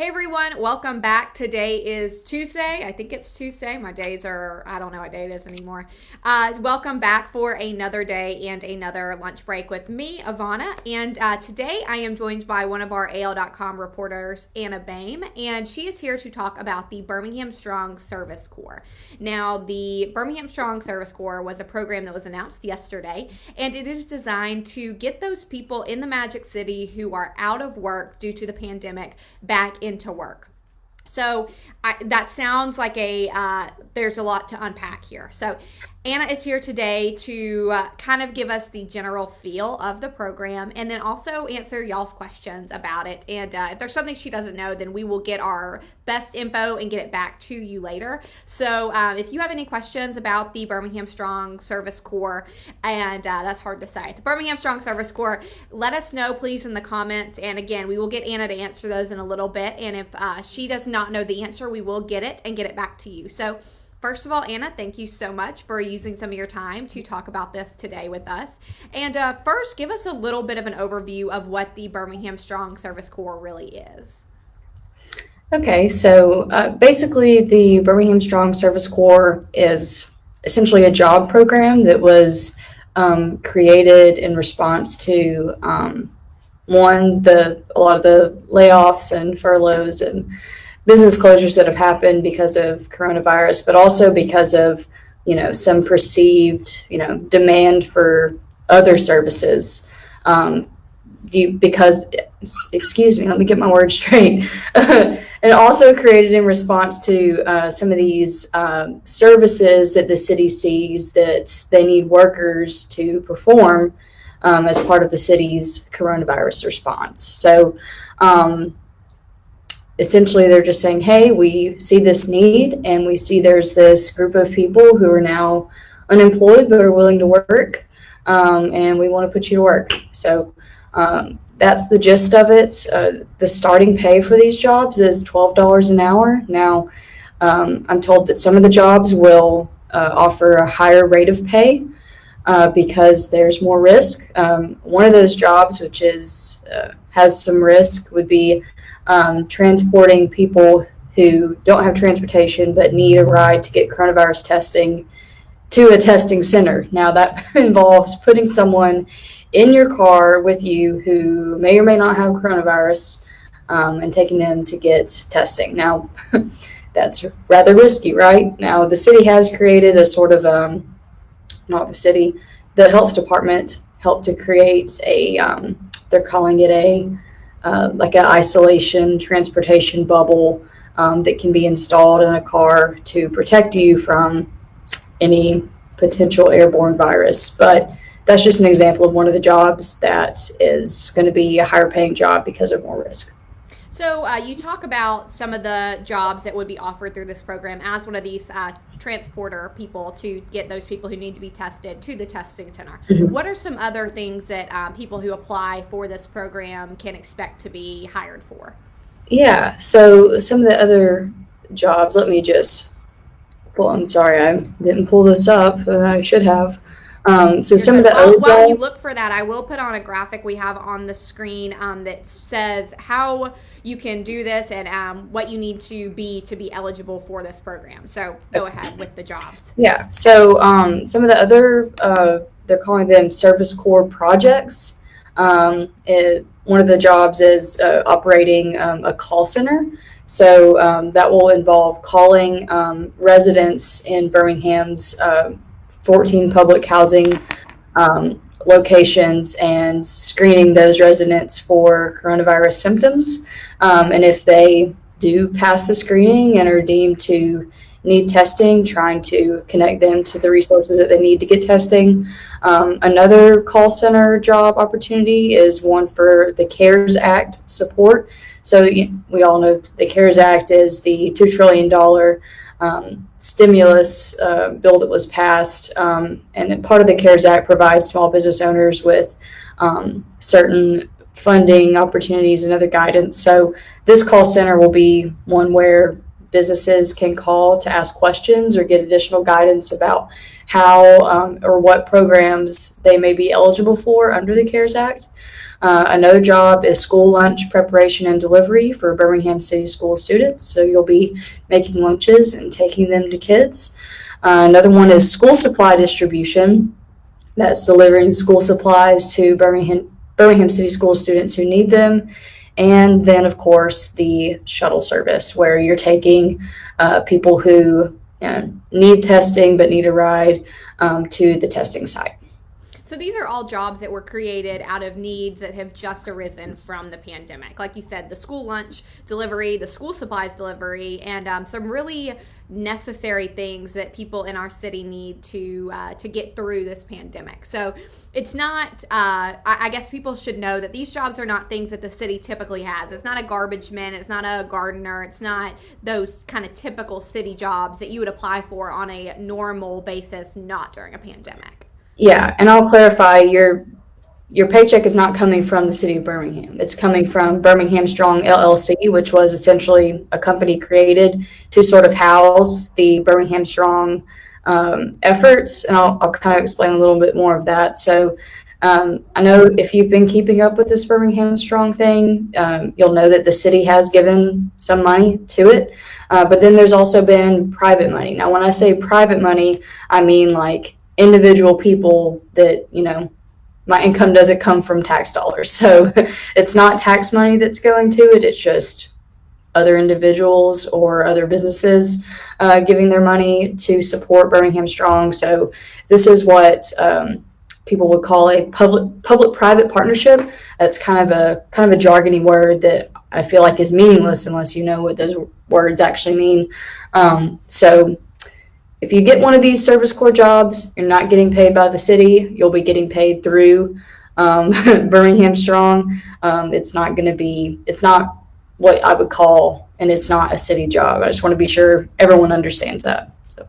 Hey everyone, welcome back. Today is Tuesday. I think it's Tuesday. My days are, I don't know what day it is anymore. Welcome back for another day and another lunch break with me, Ivana. And today I am joined by one of our AL.com reporters, Anna Boehm, and she is here to talk about the Birmingham Strong Service Corps. Now, the Birmingham Strong Service Corps was a program that was announced yesterday, and it is designed to get those people in the Magic City who are out of work due to the pandemic back into work. So that sounds like there's a lot to unpack here. So Anna is here today to kind of give us the general feel of the program and then also answer y'all's questions about it. And if there's something she doesn't know, then we will get our best info and get it back to you later. So if you have any questions about the Birmingham Strong Service Corps, and that's hard to say, the Birmingham Strong Service Corps, let us know please in the comments. And again, we will get Anna to answer those in a little bit. And if she does not know the answer, we will get it and get it back to you. So first of all, Anna, thank you so much for using some of your time to talk about this today with us. And first, give us a little bit of an overview of what the Birmingham Strong Service Corps really is. Okay, so basically the Birmingham Strong Service Corps is essentially a job program that was created in response to, a lot of the layoffs and furloughs and business closures that have happened because of coronavirus, but also because of, some perceived, demand for other services. Excuse me, let me get my words straight. And also created in response to some of these services that the city sees that they need workers to perform as part of the city's coronavirus response. So, essentially, they're just saying, hey, we see this need and we see there's this group of people who are now unemployed but are willing to work, and we want to put you to work. So that's the gist of it. The starting pay for these jobs is $12 an hour. Now, I'm told that some of the jobs will offer a higher rate of pay because there's more risk. One of those jobs, which has some risk, would be transporting people who don't have transportation but need a ride to get coronavirus testing to a testing center. Now that involves putting someone in your car with you who may or may not have coronavirus and taking them to get testing. Now that's rather risky, right? Now the city has created a sort of, the health department helped to create they're calling it like an isolation transportation bubble that can be installed in a car to protect you from any potential airborne virus. But that's just an example of one of the jobs that is going to be a higher paying job because of more risk. So you talk about some of the jobs that would be offered through this program as one of these transporter people to get those people who need to be tested to the testing center. Mm-hmm. What are some other things that people who apply for this program can expect to be hired for? Yeah, so some of the other jobs, let me just I'm sorry, I didn't pull this up. I should have. So some of the other jobs. While you look for that, I will put on a graphic we have on the screen that says how you can do this and what you need to be eligible for this program. So go ahead with the jobs. Yeah. So some of the other, they're calling them Service Corps projects. One of the jobs is operating a call center. So that will involve calling residents in Birmingham's 14 public housing locations and screening those residents for coronavirus symptoms. And if they do pass the screening and are deemed to need testing, trying to connect them to the resources that they need to get testing. Another call center job opportunity is one for the CARES Act support. So we all know the CARES Act is the $2 trillion stimulus bill that was passed, and part of the CARES Act provides small business owners with certain funding opportunities and other guidance. So this call center will be one where businesses can call to ask questions or get additional guidance about how or what programs they may be eligible for under the CARES Act. Another job is school lunch preparation and delivery for Birmingham City School students. So you'll be making lunches and taking them to kids. Another one is school supply distribution. That's delivering school supplies to Birmingham City School students who need them. And then, of course, the shuttle service, where you're taking people who need testing but need a ride to the testing site. So these are all jobs that were created out of needs that have just arisen from the pandemic. Like you said, the school lunch delivery, the school supplies delivery, and some really necessary things that people in our city need to get through this pandemic. So it's not, I guess people should know that these jobs are not things that the city typically has. It's not a garbage man, it's not a gardener, it's not those kind of typical city jobs that you would apply for on a normal basis, not during a pandemic. Yeah, and I'll clarify, your paycheck is not coming from the city of Birmingham. It's coming from Birmingham Strong LLC, which was essentially a company created to sort of house the Birmingham Strong efforts, and I'll kind of explain a little bit more of that. So I know if you've been keeping up with this Birmingham Strong thing, you'll know that the city has given some money to it, but then there's also been private money. Now, when I say private money, I mean like individual people that, my income doesn't come from tax dollars. So it's not tax money that's going to it. It's just other individuals or other businesses giving their money to support Birmingham Strong. So this is what people would call a public-private partnership. That's kind of a jargony word that I feel like is meaningless unless you know what those words actually mean. So if you get one of these service corps jobs, you're not getting paid by the city. You'll be getting paid through Birmingham Strong. It's not what I would call, and it's not a city job. I just want to be sure everyone understands that. So.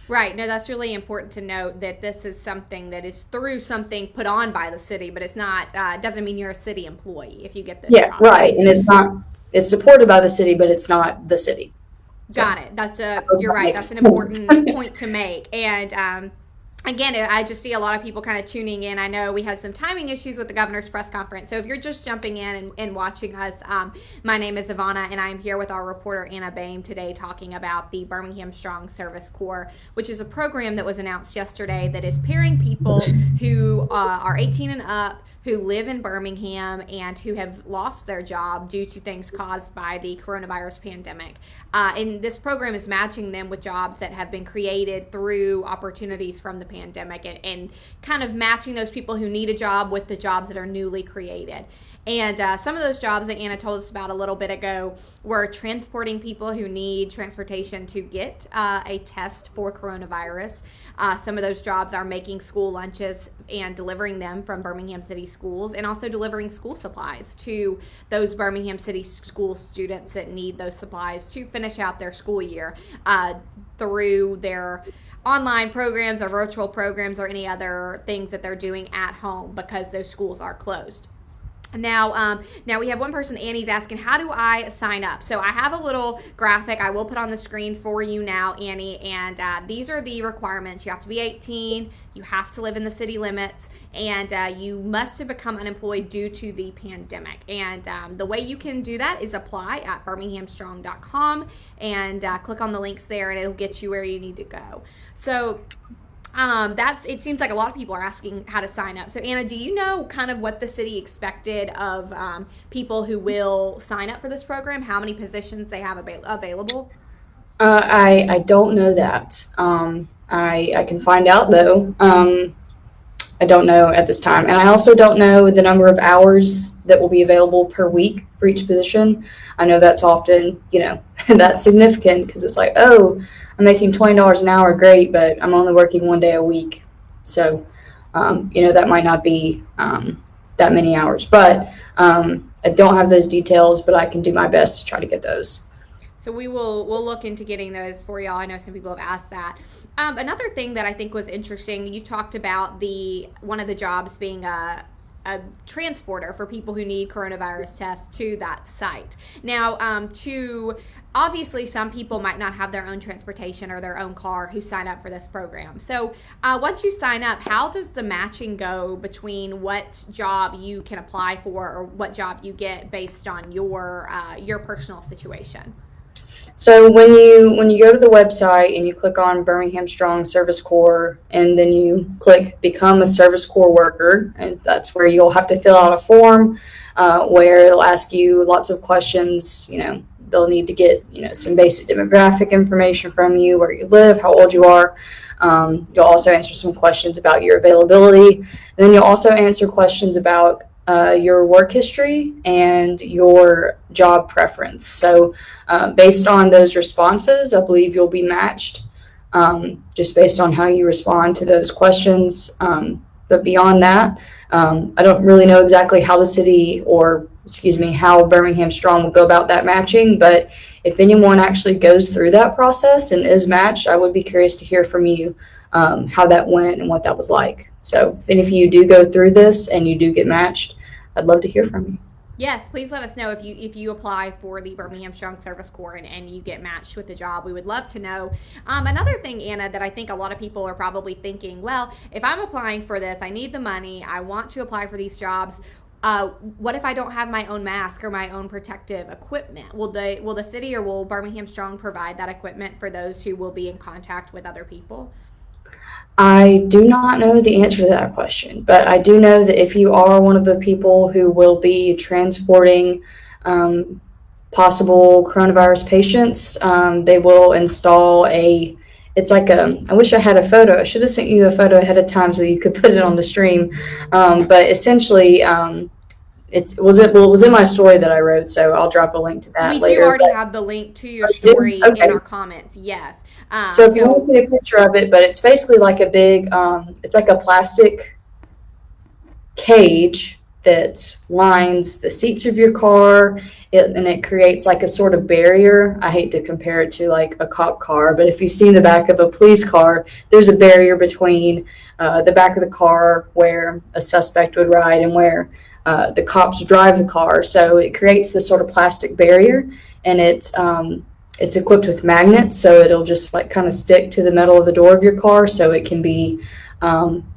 Right. No, that's really important to note that this is something that is through something put on by the city, but it's not, doesn't mean you're a city employee if you get this job. Yeah, right. And it's supported by the city, but it's not the city. So, got it. You're right. That's an important point to make. And again, I just see a lot of people kind of tuning in. I know we had some timing issues with the governor's press conference. So if you're just jumping in and watching us, my name is Ivana, and I'm here with our reporter Anna Boehm today talking about the Birmingham Strong Service Corps, which is a program that was announced yesterday that is pairing people who are 18 and up, who live in Birmingham and who have lost their job due to things caused by the coronavirus pandemic. And this program is matching them with jobs that have been created through opportunities from the pandemic and kind of matching those people who need a job with the jobs that are newly created. And some of those jobs that Anna told us about a little bit ago were transporting people who need transportation to get a test for coronavirus. Some of those jobs are making school lunches and delivering them from Birmingham City schools, and also delivering school supplies to those Birmingham City school students that need those supplies to finish out their school year through their online programs or virtual programs or any other things that they're doing at home because those schools are closed. Now we have one person, Annie's asking, how do I sign up? So I have a little graphic I will put on the screen for you now, Annie, and these are the requirements. You have to be 18, you have to live in the city limits, and you must have become unemployed due to the pandemic. And the way you can do that is apply at birminghamstrong.com and click on the links there, and it'll get you where you need to go. So it seems like a lot of people are asking how to sign up. So Anna, do you know kind of what the city expected of people who will sign up for this program? How many positions they have available? I don't know that. I can find out though. I don't know at this time. And I also don't know the number of hours that will be available per week for each position. I know that's often, that's significant because it's like, oh, I'm making $20 an hour, great, but I'm only working one day a week. So, that might not be that many hours. But I don't have those details, but I can do my best to try to get those. So we'll look into getting those for y'all. I know some people have asked that. Another thing that I think was interesting, you talked about one of the jobs being a a transporter for people who need coronavirus tests to that site. Now, obviously, some people might not have their own transportation or their own car who sign up for this program. So once you sign up, how does the matching go between what job you can apply for or what job you get based on your personal situation? So when you go to the website and you click on Birmingham Strong Service Corps, and then you click Become a Service Corps Worker, and that's where you'll have to fill out a form where it'll ask you lots of questions. They'll need to get some basic demographic information from you, where you live, how old you are. You'll also answer some questions about your availability. And then you'll also answer questions about your work history and your job preference. So based on those responses, I believe you'll be matched just based on how you respond to those questions. But beyond that, I don't really know exactly how the city how Birmingham Strong will go about that matching. But if anyone actually goes through that process and is matched, I would be curious to hear from you how that went and what that was like. So if any of you do go through this and you do get matched, I'd love to hear from you. Yes, please let us know if you apply for the Birmingham Strong Service Corps and you get matched with the job. We would love to know. Another thing, Anna, that I think a lot of people are probably thinking, well, if I'm applying for this, I need the money, I want to apply for these jobs. What if I don't have my own mask or my own protective equipment? Will the city or will Birmingham Strong provide that equipment for those who will be in contact with other people? I do not know the answer to that question, but I do know that if you are one of the people who will be transporting possible coronavirus patients, they will install I wish I had a photo. I should have sent you a photo ahead of time so you could put it on the stream. But essentially, it was in my story that I wrote, so I'll drop a link to that later. We do already have the link to your story in our comments, yes. So if you want to see a picture of it, but it's basically like a big, it's like a plastic cage that lines the seats of your car, and it creates like a sort of barrier. I hate to compare it to like a cop car, but if you've seen the back of a police car, there's a barrier between the back of the car where a suspect would ride and where the cops drive the car. So it creates this sort of plastic barrier, and it's equipped with magnets, so it'll just like kind of stick to the metal of the door of your car, so it can be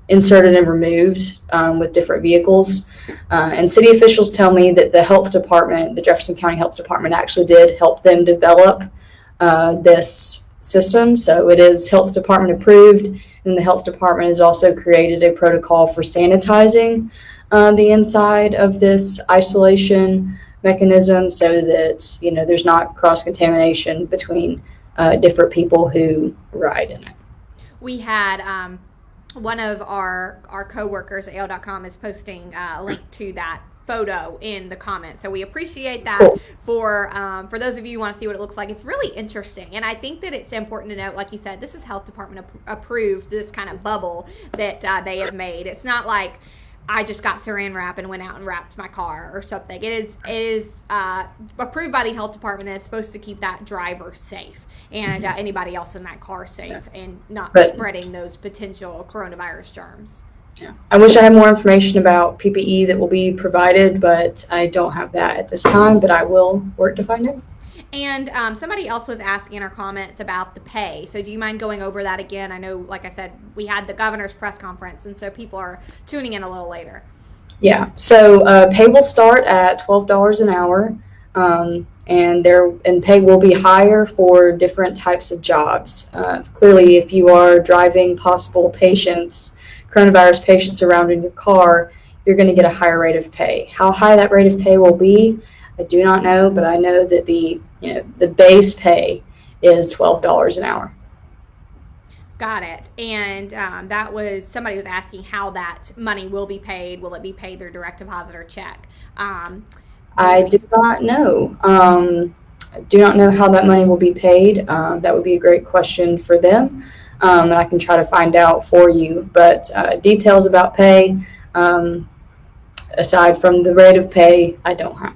inserted and removed with different vehicles. And city officials tell me that the health department, the Jefferson County Health Department, actually did help them develop this system. So it is health department approved, and the health department has also created a protocol for sanitizing the inside of this isolation mechanism, so that there's not cross-contamination between different people who ride in it. We had one of our co-workers at AL.com is posting a link to that photo in the comments, so we appreciate that. Cool. For those of you who want to see what it looks like, it's really interesting, and I think that it's important to note, like you said, this is health department approved, this kind of bubble that they have made. It's not like I just got saran wrap and went out and wrapped my car or something. It is approved by the health department, and it's supposed to keep that driver safe and anybody else in that car safe, and not spreading those potential coronavirus germs. Yeah. I wish I had more information about PPE that will be provided, but I don't have that at this time, but I will work to find it. And somebody else was asking in our comments about the pay. So do you mind going over that again? I know, like I said, we had the governor's press conference, and so people are tuning in a little later. Yeah. So pay will start at $12 an hour, and pay will be higher for different types of jobs. Clearly, if you are driving possible coronavirus patients around in your car, you're going to get a higher rate of pay. How high that rate of pay will be, I do not know, but I know that the base pay is $12 an hour. Got it. And somebody was asking how that money will be paid. Will it be paid through direct deposit or check? I do not know. I do not know how that money will be paid. That would be a great question for them, and I can try to find out for you. But details about pay, aside from the rate of pay, I don't have.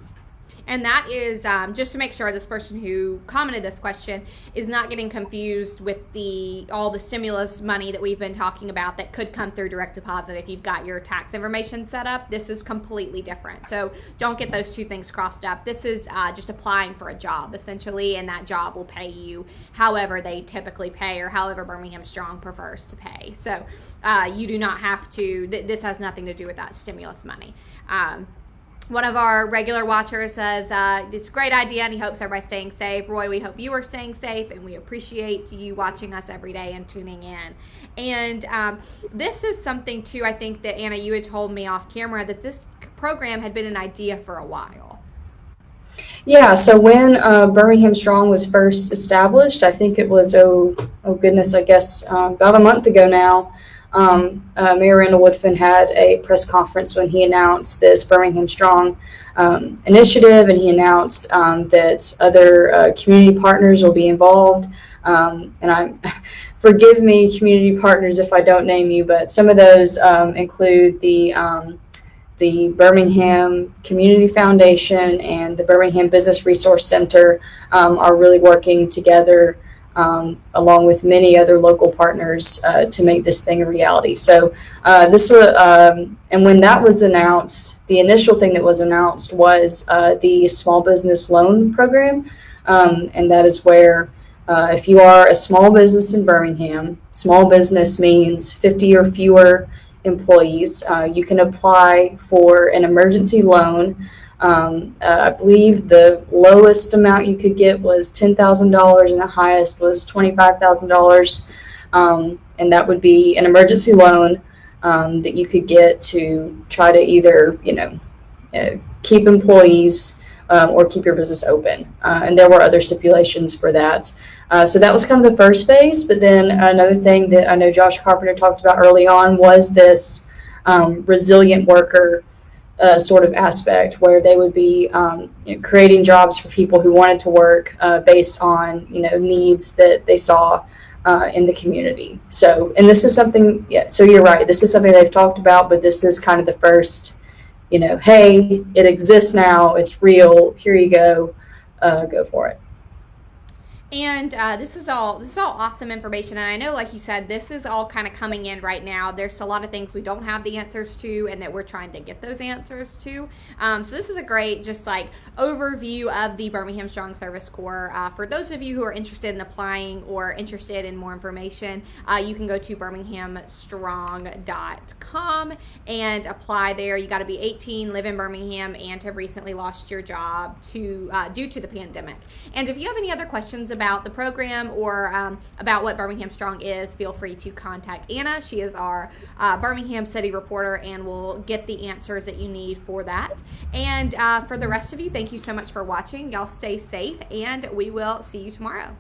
And that is just to make sure this person who commented this question is not getting confused with all the stimulus money that we've been talking about that could come through direct deposit if you've got your tax information set up. This is completely different. So don't get those two things crossed up. This is just applying for a job, essentially, and that job will pay you however they typically pay or however Birmingham Strong prefers to pay. So you do not have to, this has nothing to do with that stimulus money. One of our regular watchers says, it's a great idea and he hopes everybody's staying safe. Roy, we hope you are staying safe and we appreciate you watching us every day and tuning in. And this is something too, I think that Anna, you had told me off camera that this program had been an idea for a while. Yeah, so when Birmingham Strong was first established, I think it was, oh goodness, I guess about a month ago now, Mayor Randall Woodfin had a press conference when he announced this Birmingham Strong initiative, and he announced that other community partners will be involved. Forgive me, community partners, if I don't name you, but some of those include the Birmingham Community Foundation and the Birmingham Business Resource Center are really working together along with many other local partners to make this thing a reality. So this was, and when that was announced, the initial thing that was announced was the small business loan program, and that is where if you are a small business in Birmingham, small business means 50 or fewer employees, you can apply for an emergency loan. I believe the lowest amount you could get was $10,000 and the highest was $25,000. And that would be an emergency loan that you could get to try to either, keep employees or keep your business open. And there were other stipulations for that. So that was kind of the first phase. But then another thing that I know Josh Carpenter talked about early on was this resilient worker sort of aspect, where they would be creating jobs for people who wanted to work based on needs that they saw in the community. So, and this is something, so you're right, this is something they've talked about, but this is kind of the first, hey, it exists now, it's real, here you go for it. And this is all awesome information. And I know, like you said, this is all kind of coming in right now. There's a lot of things we don't have the answers to and that we're trying to get those answers to. So this is a great just like overview of the Birmingham Strong Service Corps. For those of you who are interested in applying or interested in more information, you can go to birminghamstrong.com and apply there. You got to be 18, live in Birmingham, and have recently lost your job due to the pandemic. And if you have any other questions about the program or about what Birmingham Strong is, feel free to contact Anna. She is our Birmingham City reporter and will get the answers that you need for that. And for the rest of you, thank you so much for watching. Y'all stay safe, and we will see you tomorrow.